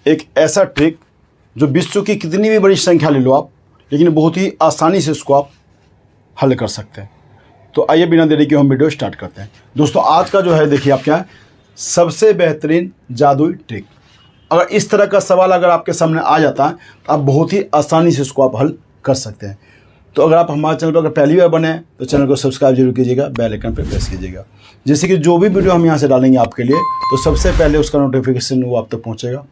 एक ऐसा ट्रिक जो विश्व की कितनी भी बड़ी संख्या ले लो आप, लेकिन बहुत ही आसानी से उसको आप हल कर सकते हैं। तो आइए बिना देरी के हम वीडियो स्टार्ट करते हैं। दोस्तों आज का जो है देखिए आप क्या है, सबसे बेहतरीन जादुई ट्रिक। अगर इस तरह का सवाल अगर आपके सामने आ जाता है तो आप बहुत ही आसानी से उसको आप हल कर सकते हैं। तो अगर आप हमारे चैनल पर अगर पहली बार बने हैं तो चैनल को सब्सक्राइब जरूर कीजिएगा, बेल आइकन पर प्रेस कीजिएगा, जिससे कि जो भी वीडियो हम यहाँ से डालेंगे आपके लिए तो सबसे पहले उसका नोटिफिकेशन वो आप तक पहुँचेगा।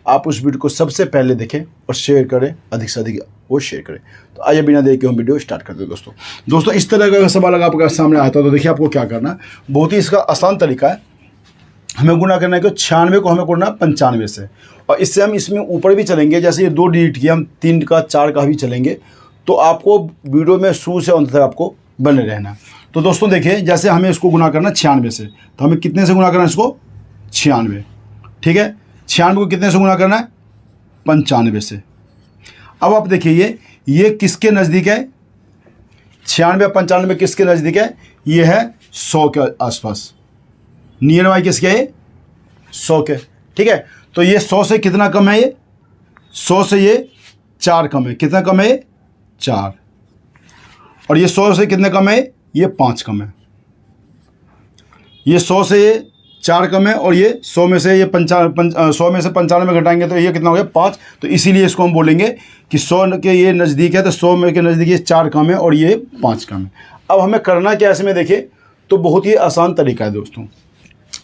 आप उस वीडियो को सबसे पहले देखें और शेयर करें, अधिक से अधिक वो शेयर करें। तो आइए बिना देर के हम वीडियो स्टार्ट करते हैं। दोस्तों इस तरह का सवाल अगर आपके सामने आता है तो देखिए आपको क्या करना है। बहुत ही इसका आसान तरीका है। हमें गुना करना है कि 96 को हमें करना है 95 से, और इससे हम इसमें ऊपर भी चलेंगे। जैसे ये 2 डिजिट की हम 3 का 4 का भी चलेंगे। तो आपको वीडियो में शुरू से अंत तक आपको बने रहना। तो दोस्तों देखिए, जैसे हमें इसको गुना करना 96 से, तो हमें कितने से गुना करना है इसको? 96। ठीक है, 96 को कितने से गुना करना है? 95 से। अब आप देखिए ये किसके नज़दीक है? 96 95 किसके नज़दीक है? ये है 100 के आसपास। नियर बाई किसके है? 100 के। ठीक है, तो ये 100 से कितना कम है? ये 100 से ये 4 कम है। कितना कम है? 4। और ये 100 से कितने कम है? ये 5 कम है। ये 100 से ये 4 कम है, और ये 100 में से ये 100 में से 95 घटाएंगे तो ये कितना हो गया? 5। तो इसीलिए इसको हम बोलेंगे कि 100 के ये नज़दीक है, तो 100 में के नज़दीक ये 4 कम है और ये 5 कम है। अब हमें करना क्या है इसमें? देखिए तो बहुत ही आसान तरीका है दोस्तों।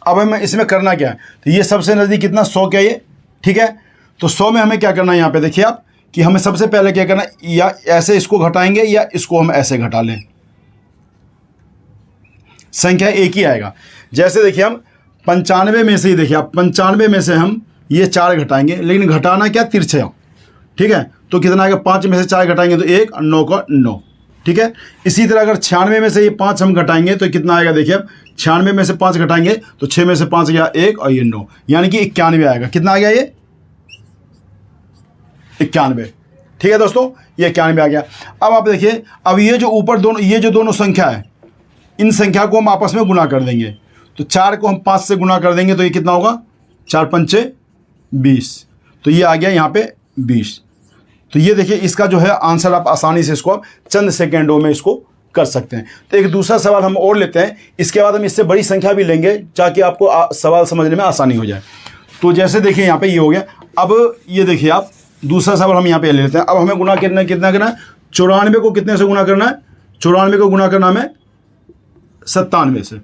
अब हमें इसमें करना क्या है? तो ये सबसे नज़दीक कितना? 100 क्या ये? ठीक है, तो 100 में हमें क्या करना है? यहाँ पे देखिए आप कि हमें सबसे पहले क्या करना है, या ऐसे इसको घटाएंगे या इसको हम ऐसे घटा लें। संख्या एक ही आएगा। जैसे देखिए हम 95 में से ही देखिए आप 95 में से हम ये 4 घटाएंगे, लेकिन घटाना क्या? तिरछा। ठीक है, तो कितना आएगा? 5 में से 4 घटाएंगे तो 1 और 9 का 9। ठीक है, इसी तरह अगर 96 में से ये 5 हम घटाएंगे तो कितना आएगा? देखिए अब 96 में से 5 घटाएंगे तो 6 में से 5 गया 1 और ये 9, यानी कि 91 आएगा। कितना आ गया? ये 91। ठीक है दोस्तों, ये 91 आ गया। अब आप देखिए, अब ये जो ऊपर दोनों, ये जो दोनों संख्या है, इन संख्या को हम आपस में गुना कर देंगे। तो 4 को हम 5 से गुना कर देंगे तो ये कितना होगा? 4 पंचे 20। तो ये आ गया यहाँ पे 20। तो ये देखिए इसका जो है आंसर आप आसानी से इसको चंद सेकेंडों में इसको कर सकते हैं। तो एक दूसरा सवाल हम और लेते हैं, इसके बाद हम इससे बड़ी संख्या भी लेंगे ताकि आपको सवाल समझने में आसानी हो जाए। तो जैसे देखिए यहाँ पे ये हो गया। अब ये देखिए आप दूसरा सवाल हम यहाँ पे ले लेते हैं। अब हमें गुना कितना करना है? 94 को कितने से गुना करना है? 94 को गुना करना हमें 97 से।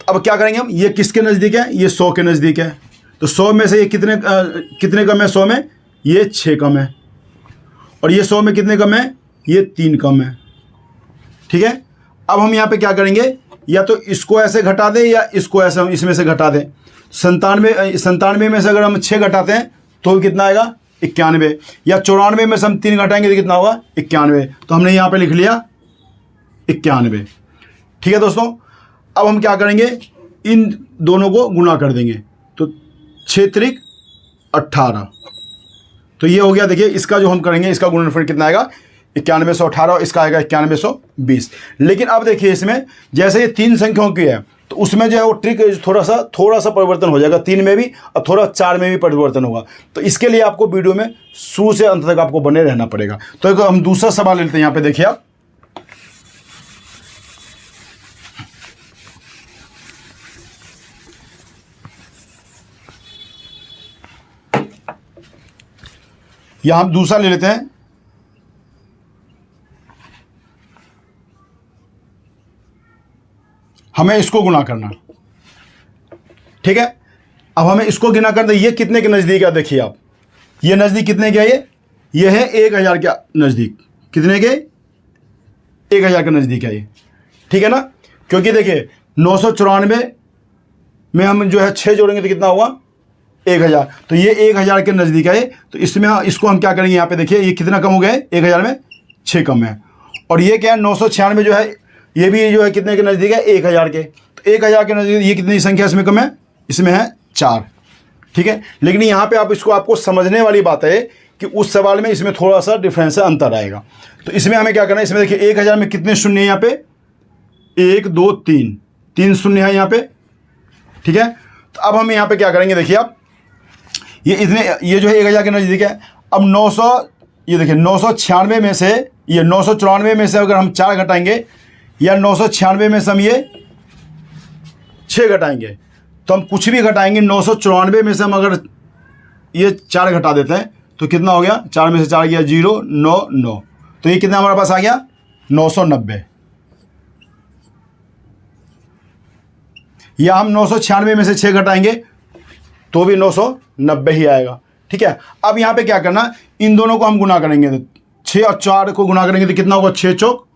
अब क्या करेंगे हम? ये किसके नज़दीक है? ये 100 के नज़दीक है। तो 100 में से ये कितने कम है? 100 में ये 6 कम है, और ये 100 में कितने कम है? ये 3 कम है। ठीक है, अब हम यहाँ पे क्या करेंगे? या तो इसको ऐसे घटा दें या इसको ऐसे हम इसमें से घटा दें। 97 में से अगर हम 6 घटाते हैं तो कितना आएगा? 91। या 94 में से हम 3 घटाएंगे तो कितना होगा? 91। तो हमने यहाँ पे लिख लिया 91। ठीक है दोस्तों, अब हम क्या करेंगे? इन दोनों को गुना कर देंगे। तो 6 त्रिक 18। तो ये हो गया। देखिए इसका जो हम करेंगे, इसका गुणनफल कितना आएगा? 9118, और इसका आएगा 9120। लेकिन अब देखिए इसमें जैसे ये 3 संख्याओं की है तो उसमें जो है वो ट्रिक थोड़ा सा परिवर्तन हो जाएगा। 3 में भी और थोड़ा 4 में भी परिवर्तन होगा। तो इसके लिए आपको वीडियो में शुरू से अंत तक आपको बने रहना पड़ेगा। तो हम दूसरा सवाल लेते हैं। यहाँ पे देखिए आप, यहां हम दूसरा ले लेते हैं। हमें इसको गुना करना। ठीक है, अब हमें इसको गुना कर दे। ये कितने के नज़दीक है? देखिए आप, ये नज़दीक कितने के है? ये है 1000 के नज़दीक। कितने के? 1000 के नज़दीक है ये। ठीक है ना, क्योंकि देखिए 994 में हम जो है 6 जोड़ेंगे तो कितना होगा? 1000। तो ये 1000 के नज़दीक है। तो इसमें इसको हम क्या करेंगे? यहाँ पे देखिए ये कितना कम हो गया है? 1000 में 6 कम है। और ये क्या है? 996 जो है ये भी जो है कितने के नज़दीक है? 1000 के। तो 1000 के नज़दीक ये कितनी संख्या इसमें कम है? इसमें है 4। ठीक है, लेकिन यहाँ पे आपको समझने वाली बात है कि उस सवाल में इसमें थोड़ा सा डिफरेंस है, अंतर आएगा। तो इसमें हमें क्या करना है? इसमें देखिए 1000 में कितने शून्य है? यहाँ पे 1 2 3 शून्य है यहाँ पे। ठीक है, तो अब हम यहाँ पे क्या करेंगे? देखिए आप ये इतने, ये जो है 1000 के नज़दीक है। अब 900, ये देखिए 996 में से, ये 994 में से अगर हम 4 घटाएंगे, या 996 में से हम ये 6 घटाएंगे, तो हम कुछ भी घटाएंगे, 994 में से हम अगर ये 4 घटा देते हैं तो कितना हो गया, 4 में से 4 गया 0, 9, 9, तो ये कितना हमारे पास आ गया 990। या हम 996 में से 6 घटाएंगे तो भी 990 ही आएगा। ठीक है, अब यहाँ पे क्या करना, इन दोनों को हम गुना करेंगे, तो 6 और 4 को गुना करेंगे तो कितना होगा, 6 चौक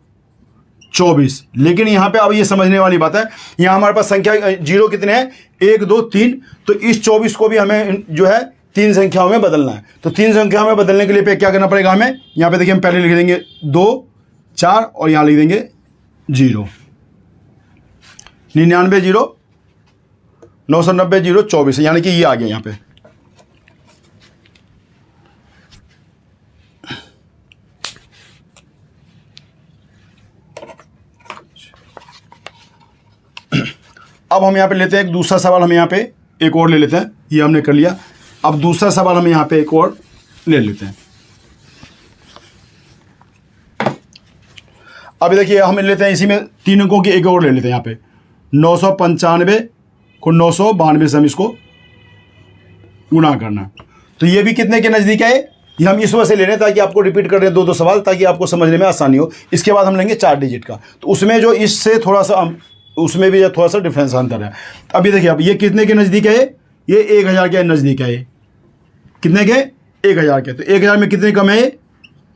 24। लेकिन यहाँ पे अब ये समझने वाली बात है, यहाँ हमारे पास संख्या 0 कितने हैं, 1, 2, 3, तो इस 24 को भी हमें जो है 3 संख्याओं में बदलना है। तो 3 संख्याओं में बदलने के लिए पे क्या करना पड़ेगा हमें, यहाँ पे देखिए हम पहले लिख देंगे 2, 4 और यहाँ लिख देंगे 0, 99 0 990 0 24, यानी कि ये आ गया यहाँ पे। अब हम यहाँ पे लेते हैं एक दूसरा सवाल, हम यहाँ पे एक और ले लेते हैं, ये हमने कर लिया। अब दूसरा सवाल हम यहाँ पे एक और ले लेते हैं। अब देखिए हम लेते हैं इसी में 3 अंकों की एक और ले लेते हैं। यहाँ पे 995 को 992 से हम इसको गुना करना, तो ये भी कितने के नज़दीक है, ये हम इस वजह से ले रहे हैं ताकि आपको रिपीट कर रहे हैं 2-2 सवाल, ताकि आपको समझने में आसानी हो। इसके बाद हम लेंगे 4 डिजिट का, तो उसमें जो इससे थोड़ा सा, उसमें भी थोड़ा सा डिफरेंस अंतर है। अभी देखिए अब ये कितने के नज़दीक है, ये 1000 के नज़दीक है। ये कितने के, 1000 के, तो 1000 में कितने कम है, ये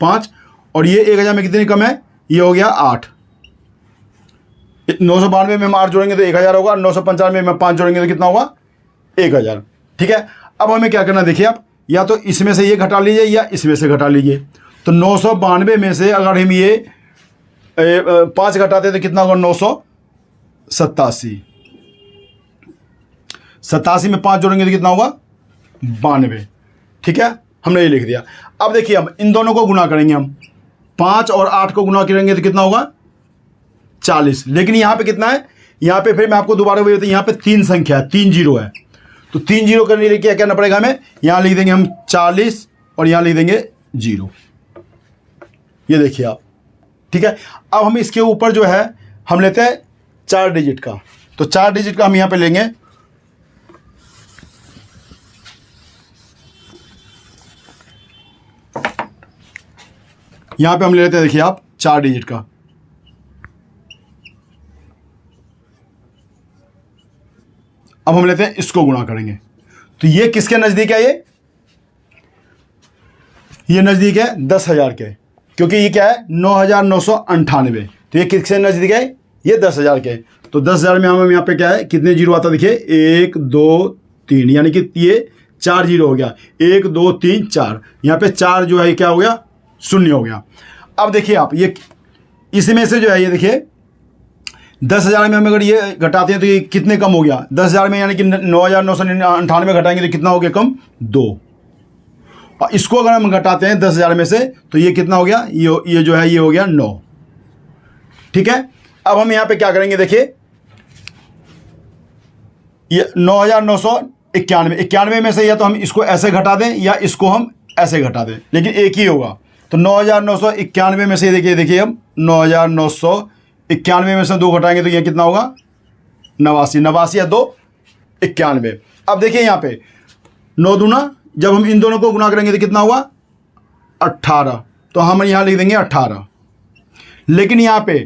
5, और ये 1000 में कितने कम है, ये हो गया 8। 992 में हम 8 जोड़ेंगे तो 1000 होगा, 995 में 5 जोड़ेंगे तो कितना होगा, 1000। ठीक है, अब हमें क्या करना, देखिए आप या तो इसमें से ये घटा लीजिए या इसमें से घटा लीजिए। तो 992 में से अगर हम ये 5 घटाते तो कितना होगा, 987। 87 में 5 जोड़ेंगे तो कितना होगा, 92। ठीक है, हमने ये लिख दिया। अब देखिए हम इन दोनों को गुना करेंगे, हम 5 और 8 को गुना करेंगे तो कितना होगा, 40। लेकिन यहाँ पे कितना है, यहाँ पे फिर मैं आपको दोबारा वही बताऊँ, यहाँ पे 3 संख्या है, 3 जीरो है, तो 3 जीरो करने के लिए क्या करना पड़ेगा हमें, यहाँ लिख देंगे हम 40 और यहाँ लिख देंगे 0। ये देखिए आप। ठीक है, अब हम इसके ऊपर जो है हम लेते हैं 4 डिजिट का, तो 4 डिजिट का हम यहाँ पे लेंगे। यहाँ पे हम ले लेते हैं, देखिए आप 4 डिजिट का। अब हम लेते हैं इसको गुणा करेंगे, तो ये किसके नज़दीक है, ये नज़दीक है 10,000 के, क्योंकि ये क्या है 9,998, तो ये किसके नज़दीक है, ये 10,000 के। तो 10,000 में हम यहाँ पे क्या है, कितने जीरो आता है, देखिए 1 2 3, यानी कि ये 4 जीरो हो गया, 1 2 3 4, यहाँ पे 4 जो है क्या हो गया, 0 हो गया। अब देखिए आप ये इसमें से जो है, ये देखिए 10,000 में हम अगर ये घटाते हैं तो ये कितने कम हो गया, 10,000 में यानी कि 9,998 घटाएंगे तो कितना हो गया कम, 2। और इसको अगर हम घटाते हैं 10,000 में से तो ये कितना हो गया, ये जो है ये हो गया 9। ठीक है, अब हम यहाँ पे क्या करेंगे, देखिए ये 9,991 में से या तो हम इसको ऐसे घटा दें या इसको हम ऐसे घटा दें, लेकिन एक ही होगा। तो 9,991 में से देखिए हम 9,991 में से 2 घटाएंगे तो ये कितना होगा, 89। 89 या 2 91। अब देखिए यहाँ पे 9 दूना, जब हम इन दोनों को गुना करेंगे तो कितना हुआ, 18, तो हम यहाँ लिख देंगे 18। लेकिन यहाँ पे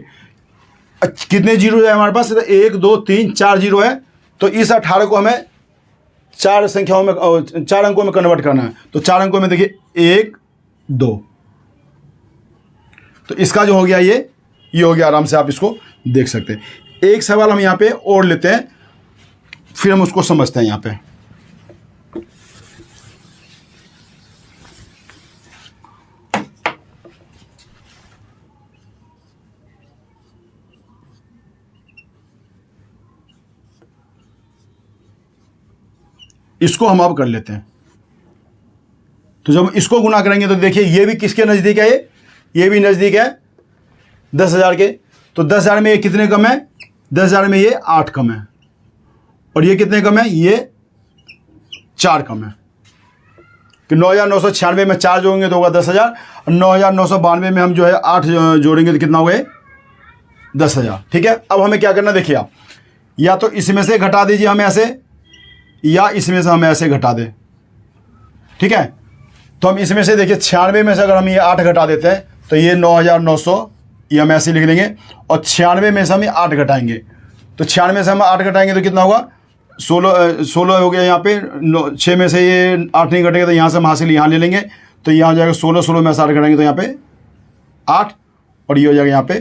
कितने जीरो है हमारे पास, 1 2 3 4 जीरो है, तो इस 18 को हमें 4 संख्याओं में, 4 अंकों में कन्वर्ट करना है। तो 4 अंकों में देखिए 1 2, तो इसका जो हो गया ये हो गया, आराम से आप इसको देख सकते हैं। एक सवाल हम यहाँ पे और लेते हैं, फिर हम उसको समझते हैं। यहाँ पे इसको हम अब कर लेते हैं। तो जब इसको गुना करेंगे तो देखिए ये भी किसके नज़दीक है, ये भी नज़दीक है 10,000 के। तो 10,000 में ये कितने कम है, 10,000 में ये 8 कम है, और ये कितने कम है, ये 4 कम है। कि 9,996 में 4 जोड़ेंगे तो होगा 10,000, 9,992 में हम जो है 8 जोड़ेंगे तो कितना हो गए 10,000। ठीक है, अब हमें क्या करना देखिए आप, या तो इसमें से घटा दीजिए हम ऐसे, या इसमें से हम ऐसे घटा दें। ठीक है, तो हम इसमें से देखिए 96 में से अगर हम ये 8 घटा देते हैं तो ये 9,900 ये हम ऐसे लिख लेंगे, और 96 में से हम ये 8 घटाएंगे तो 96 से हम 8 घटाएंगे तो कितना होगा 16 हो गया यहाँ पे। 6 में से ये 8 नहीं घटेगा तो यहाँ से हम हासिल यहाँ ले लेंगे, तो यहाँ हो जाएगा 16 में से 8 घटाएंगे तो यहाँ पे 8, और ये हो जाएगा यहाँ पे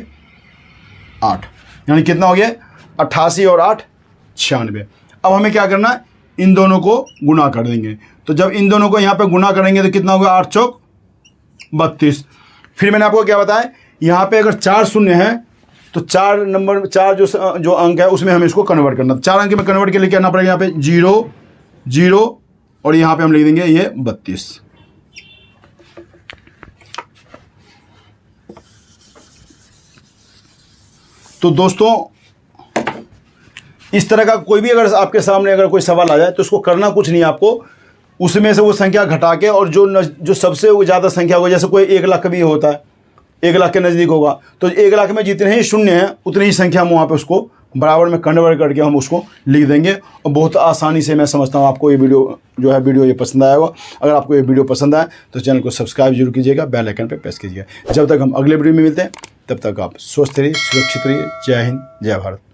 8, यानी कितना हो गया 88 और 8 96। अब हमें क्या करना है, इन दोनों को गुना कर देंगे। तो जब इन दोनों को यहाँ पे गुना करेंगे तो कितना होगा 8 चौक 32। फिर मैंने आपको क्या बताया, यहाँ पे अगर 4 शून्य है तो 4 नंबर 4 जो अंक है उसमें हमें इसको कन्वर्ट करना। 4 अंक में कन्वर्ट के लिए क्या करना पड़ेगा, यहाँ पे 0 0 और यहाँ पे हम लिख देंगे ये 32। तो दोस्तों इस तरह का कोई भी अगर आपके सामने अगर कोई सवाल आ जाए तो उसको करना कुछ नहीं, आपको उसमें से वो संख्या घटा के, और जो सबसे ज़्यादा संख्या होगी, जैसे कोई 1 लाख भी होता है, 1 लाख के नज़दीक होगा, तो 1 लाख में जितने ही शून्य हैं उतनी ही संख्या हम वहाँ पे उसको बराबर में कन्वर्ट करके हम उसको लिख देंगे, और बहुत आसानी से। मैं समझता हूँ आपको ये वीडियो ये पसंद आया होगा। अगर आपको ये वीडियो पसंद आए तो चैनल को सब्सक्राइब जरूर कीजिएगा, बेल आइकन पर प्रेस कीजिएगा। जब तक हम अगले वीडियो में मिलते हैं तब तक आप स्वस्थ रहिए, सुरक्षित रहिए। जय हिंद, जय भारत।